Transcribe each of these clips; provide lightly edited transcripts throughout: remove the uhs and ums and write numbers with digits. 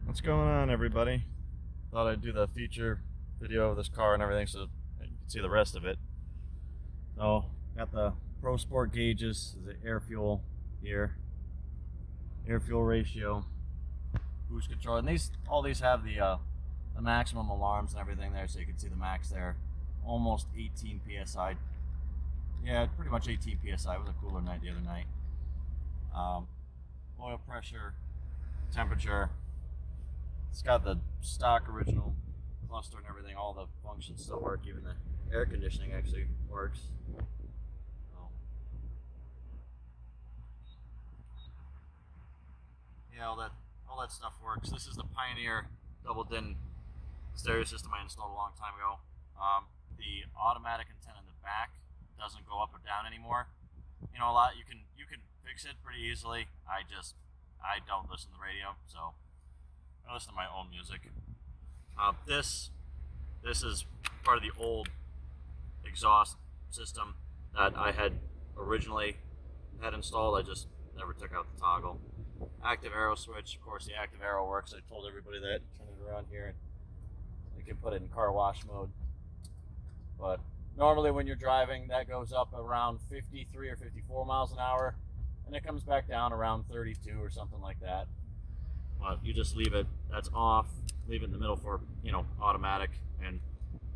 What's going on, everybody? Thought I'd do the feature video of this car and everything so you can see the rest of it. So, got the Pro Sport gauges, the air fuel here, air fuel ratio, boost control, and all these have the maximum alarms and everything there, so you can see the max there. Almost 18 psi. Yeah, pretty much 18 psi. It was a cooler night the other night. Oil pressure, temperature. It's got the stock original cluster and everything. All the functions still work. Even the air conditioning actually works. So, yeah, all that stuff works. This is the Pioneer double din stereo system I installed a long time ago. The automatic antenna in the back doesn't go up or down anymore. You know, you can fix it pretty easily. I don't listen to the radio, so I listen to my own music. This is part of the old exhaust system that I had originally had installed. I just never took out the toggle. Active arrow switch. Of course, the active arrow works. I told everybody that. Turn it around here. You can put it in car wash mode. But normally when you're driving, that goes up around 53 or 54 miles an hour, and it comes back down around 32 or something like that. But you just leave it, that's off, leave it in the middle for, automatic, and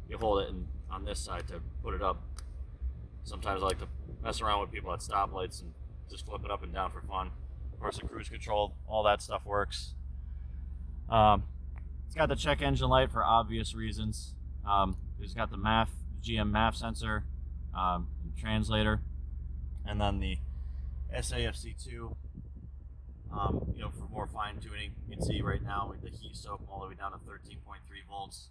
you hold it on this side to put it up. Sometimes I like to mess around with people at stoplights and just flip it up and down for fun. Of course, the cruise control, all that stuff works. It's got the check engine light for obvious reasons. It's got the GM MAF sensor, translator, and then the SAFC2. For more fine tuning. You can see right now with the heat soak all the way down to 13.3 volts.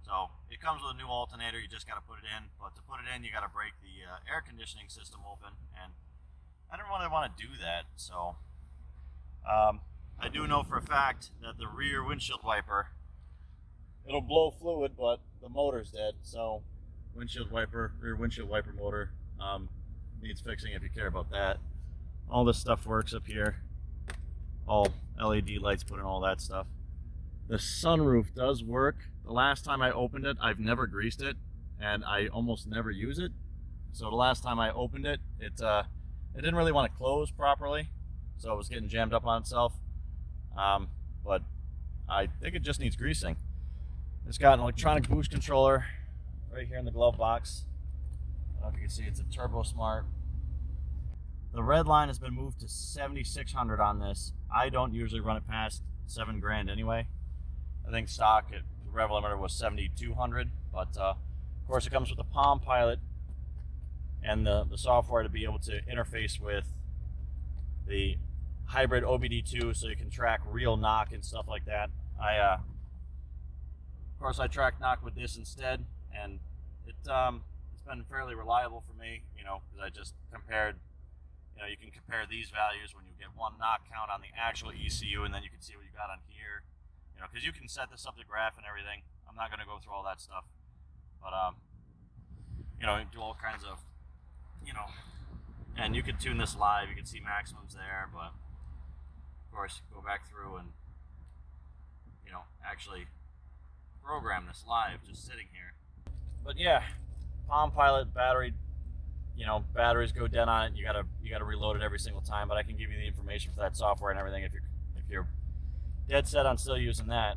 So it comes with a new alternator. You just got to put it in, but to put it in, you got to break the air conditioning system open, and I don't really want to do that. So I do know for a fact that the rear windshield wiper, it'll blow fluid, but the motor's dead. So rear windshield wiper motor needs fixing if you care about that. All this stuff works up here. All LED lights put in, all that stuff. The sunroof does work. The last time I opened it, I've never greased it, and I almost never use it. So the last time I opened it, it didn't really want to close properly, so it was getting jammed up on itself. But I think it just needs greasing. It's got an electronic boost controller right here in the glove box. I don't know if you can see, it's a Turbo Smart. The red line has been moved to 7,600 on this. I don't usually run it past $7,000 anyway. I think stock the rev limiter was 7,200, but of course it comes with the Palm Pilot and the software to be able to interface with the hybrid OBD2, so you can track real knock and stuff like that. Of course, I track knock with this instead, and it's been fairly reliable for me, because I just compared. You can compare these values when you get one knock count on the actual ECU, and then you can see what you got on here. Because you can set this up to graph and everything. I'm not going to go through all that stuff, but you do all kinds of, and you can tune this live. You can see maximums there, but of course, go back through and actually program this live just sitting here. But yeah, Palm Pilot battery. Batteries go dead on it. You gotta reload it every single time. But I can give you the information for that software and everything if you're dead set on still using that.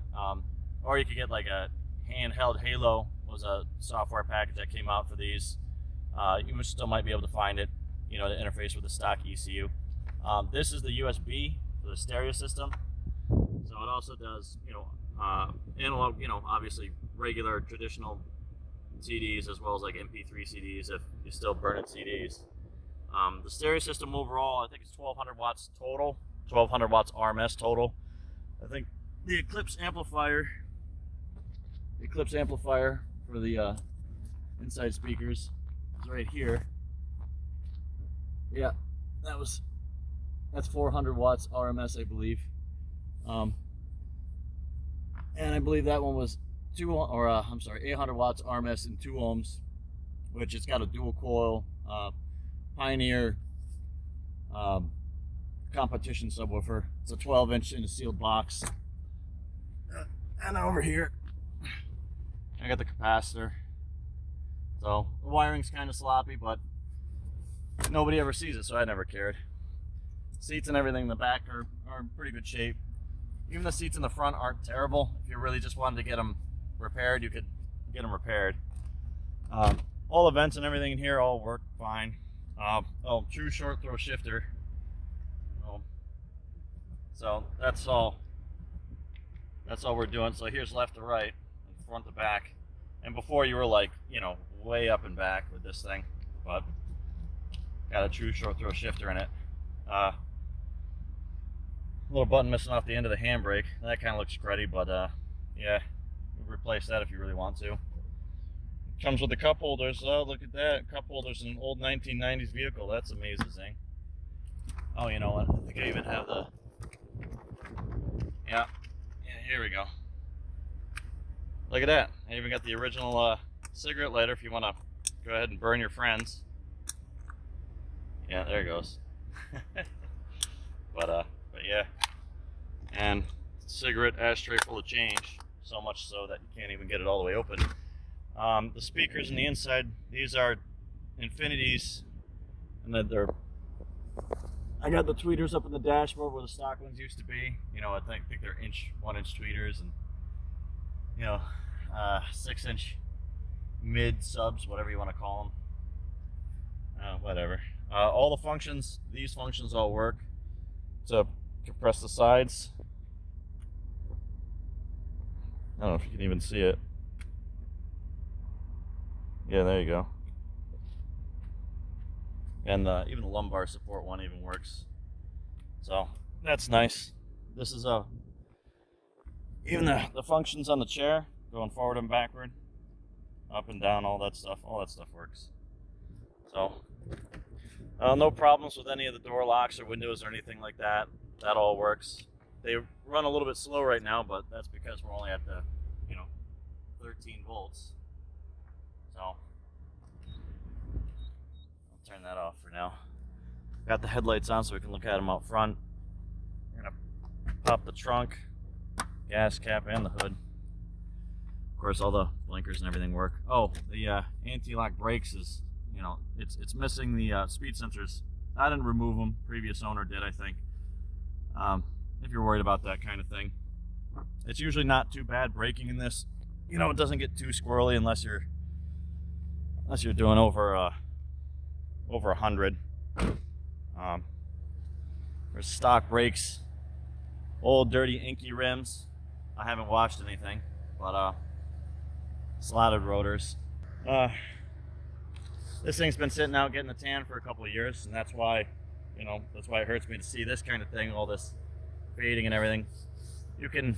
Or you could get like a handheld Halo was a software package that came out for these. You still might be able to find it, to interface with the stock ECU. This is the USB for the stereo system. So it also does, analog, obviously regular traditional CDs as well as like MP3 CDs if you still burning CDs. The stereo system overall, I think it's 1200 watts total, 1200 watts RMS total. I think the Eclipse amplifier for the inside speakers is right here. Yeah, that's 400 watts RMS, I believe. And I believe that one was 800 watts RMS and 2 ohms, which it's got a dual coil Pioneer competition subwoofer. It's a 12-inch in a sealed box. And over here, I got the capacitor. So the wiring's kind of sloppy, but nobody ever sees it, so I never cared. Seats and everything in the back are in pretty good shape. Even the seats in the front aren't terrible. If you really just wanted to get them repaired, you could get them repaired. All the vents and everything in here all work fine. Oh, true short throw shifter. So that's all we're doing. So here's left to right, and front to back. And before you were like, way up and back with this thing, but got a true short throw shifter in it. Little button missing off the end of the handbrake. That kind of looks cruddy, but yeah, you replace that if you really want to. Comes with the cup holders. Oh, look at that. Cup holders in an old 1990s vehicle. That's amazing. Oh, you know what? I think I even have the... Yeah, here we go. Look at that. I even got the original cigarette lighter if you want to go ahead and burn your friends. Yeah, there it goes. But yeah. And cigarette ashtray full of change. So much so that you can't even get it all the way open. The speakers on the inside, these are Infinities, and then I got the tweeters up in the dashboard where the stock ones used to be. I think they're 1-inch tweeters, and 6-inch mid subs, whatever you want to call them. Whatever. All the functions, these functions all work. To compress the sides. I don't know if you can even see it. Yeah, there you go. And even the lumbar support one even works. So that's nice. This is even the functions on the chair, going forward and backward, up and down, all that stuff works. So no problems with any of the door locks or windows or anything like that. That all works. They run a little bit slow right now, but that's because we're only at the 13 volts. So I'll turn that off for now. Got the headlights on so we can look at them out front. We're gonna pop the trunk, gas cap, and the hood. Of course, all the blinkers and everything work. Oh, the anti-lock brakes is, it's missing the speed sensors. I didn't remove them. Previous owner did, I think. If you're worried about that kind of thing, it's usually not too bad braking in this. It doesn't get too squirrely unless you're doing over 100. There's stock brakes, old dirty inky rims. I haven't washed anything, but slotted rotors. This thing's been sitting out getting the tan for a couple of years, and that's why it hurts me to see this kind of thing, all this fading and everything. You can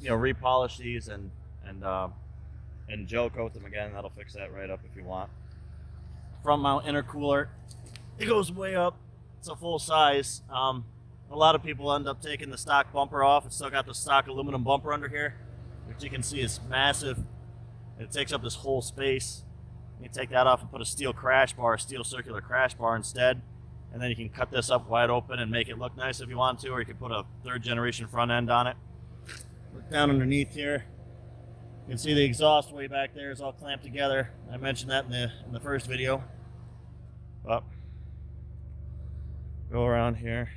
repolish these and gel coat them again. That'll fix that right up if you want. Front mount intercooler, it goes way up. It's a full size. A lot of people end up taking the stock bumper off. It's still got the stock aluminum bumper under here, which you can see is massive. It takes up this whole space. You take that off and put a steel crash bar, a steel circular crash bar instead, and then you can cut this up wide open and make it look nice if you want to, or you can put a 3rd generation front end on it. Look down underneath here. You can see the exhaust way back there is all clamped together. I mentioned that in the first video. But go around here.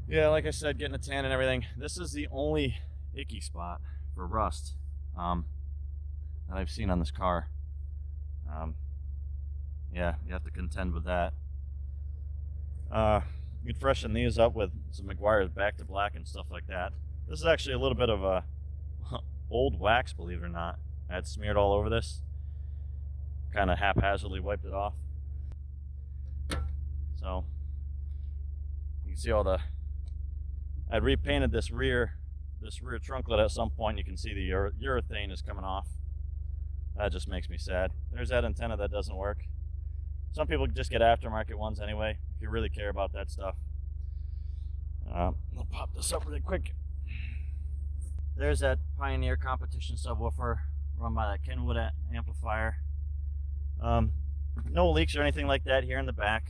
Yeah, like I said, getting a tan and everything. This is the only icky spot for rust that I've seen on this car. Yeah, you have to contend with that. You'd freshen these up with some McGuire's Back to Black and stuff like that. This is actually a little bit of a old wax, believe it or not. I had smeared all over this. Kind of haphazardly wiped it off. So you can see all the... I repainted this rear trunklet at some point. You can see the urethane is coming off. That just makes me sad. There's that antenna that doesn't work. Some people just get aftermarket ones anyway, if you really care about that stuff. I'll pop this up really quick. There's that Pioneer competition subwoofer run by that Kenwood amplifier. No leaks or anything like that here in the back.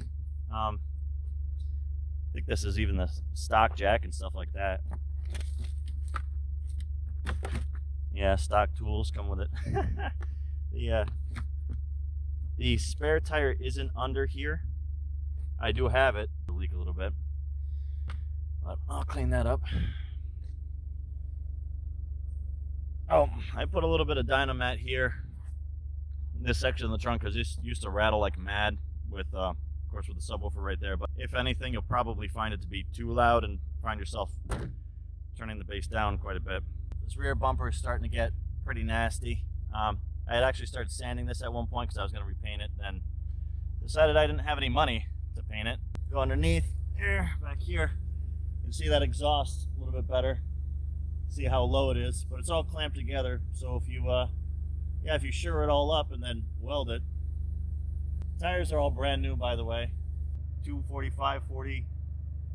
think this is even the stock jack and stuff like that. Yeah, stock tools come with it. The spare tire isn't under here. I do have it. It'll leak a little bit, but I'll clean that up. Oh, I put a little bit of Dynamat here in this section of the trunk because this used to rattle like mad with, of course, with the subwoofer right there. But if anything, you'll probably find it to be too loud and find yourself turning the bass down quite a bit. This rear bumper is starting to get pretty nasty. I had actually started sanding this at one point because I was going to repaint it, then decided I didn't have any money to paint it. Go underneath here, back here. You can see that exhaust a little bit better. See how low it is, but it's all clamped together. So if you, if you sure it all up and then weld it. Tires are all brand new, by the way. 245/40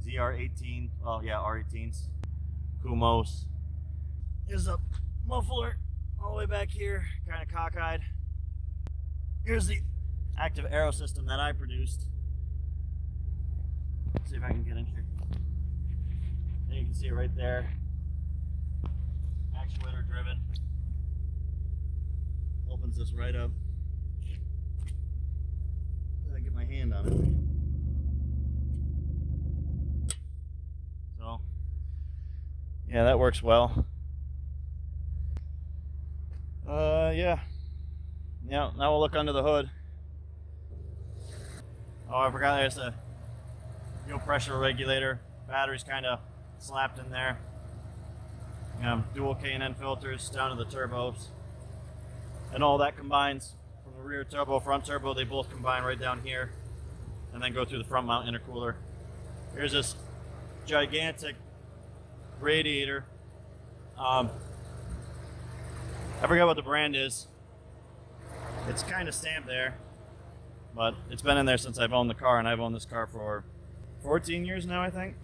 ZR18. Oh yeah, R18s. Kumos. Here's a muffler all the way back here, kind of cockeyed. Here's the active aero system that I produced. Let's see if I can get in here. And you can see it right there. Actuator driven. Opens this right up. I get my hand on it. So, yeah, that works well. Yeah, now we'll look under the hood. Oh, I forgot there's a fuel pressure regulator. Battery's kind of slapped in there. Dual K&N filters down to the turbos. And all that combines from the rear turbo, front turbo. They both combine right down here and then go through the front mount intercooler. Here's this gigantic radiator. I forget what the brand is. It's kind of stamped there, but it's been in there since I've owned the car, and I've owned this car for 14 years now, I think.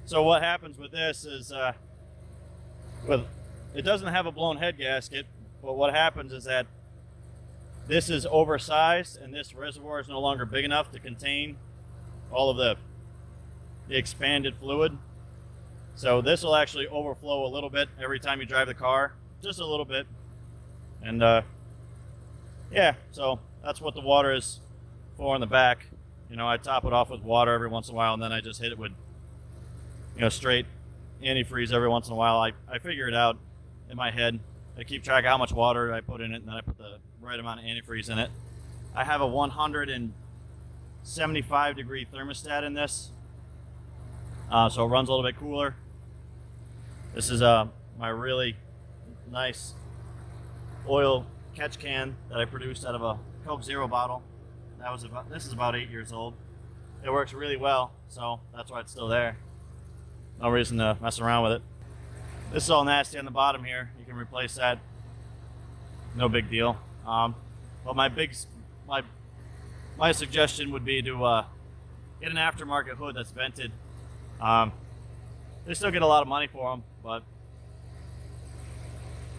So what happens with this is, it doesn't have a blown head gasket, but what happens is that this is oversized, and this reservoir is no longer big enough to contain all of the expanded fluid. So this will actually overflow a little bit every time you drive the car, just a little bit. And yeah, so that's what the water is for in the back. I top it off with water every once in a while, and then I just hit it with, straight antifreeze every once in a while. I figure it out in my head. I keep track of how much water I put in it, and then I put the right amount of antifreeze in it. I have a 175 degree thermostat in this, so it runs a little bit cooler. This is my really nice oil catch can that I produced out of a Coke Zero bottle. This is about 8 years old. It works really well, so that's why it's still there. No reason to mess around with it. This is all nasty on the bottom here. You can replace that. No big deal. But my suggestion would be to get an aftermarket hood that's vented. They still get a lot of money for them, but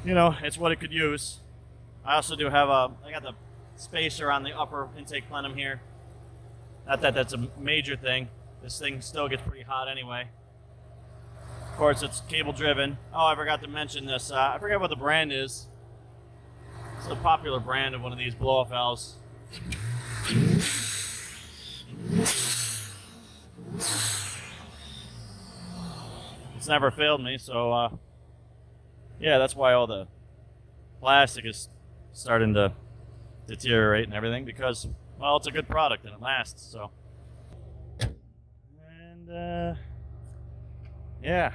it's what it could use. I also do have I got the spacer on the upper intake plenum here. Not that that's a major thing. This thing still gets pretty hot anyway. Of course, it's cable driven. Oh, I forgot to mention this. I forget what the brand is. It's a popular brand of one of these blow-off valves. It's never failed me, so yeah, that's why all the plastic is starting to deteriorate and everything, because, well, it's a good product and it lasts. So, and yeah.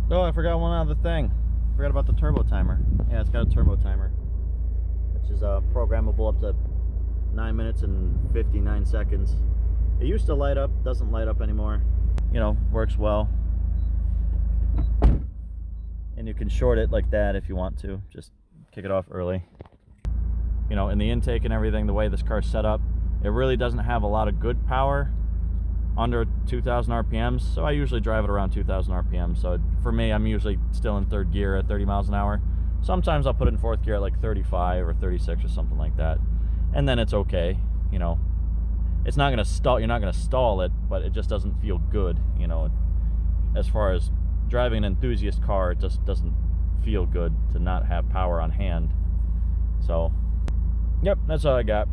Oh, I forgot one other thing. I forgot about the turbo timer. Yeah, it's got a turbo timer, which is programmable up to 9 minutes and 59 seconds. It used to light up, doesn't light up anymore. Works well. And you can short it like that if you want to. Just kick it off early. In the intake and everything, the way this car's set up, it really doesn't have a lot of good power under 2,000 RPMs. So I usually drive it around 2,000 RPMs. So for me, I'm usually still in third gear at 30 miles an hour. Sometimes I'll put it in fourth gear at like 35 or 36 or something like that. and then it's okay. You know, it's not gonna stall. You're not gonna stall it, but it just doesn't feel good. You know, as far as driving an enthusiast car, it just doesn't feel good to not have power on hand. So, yep, that's all I got.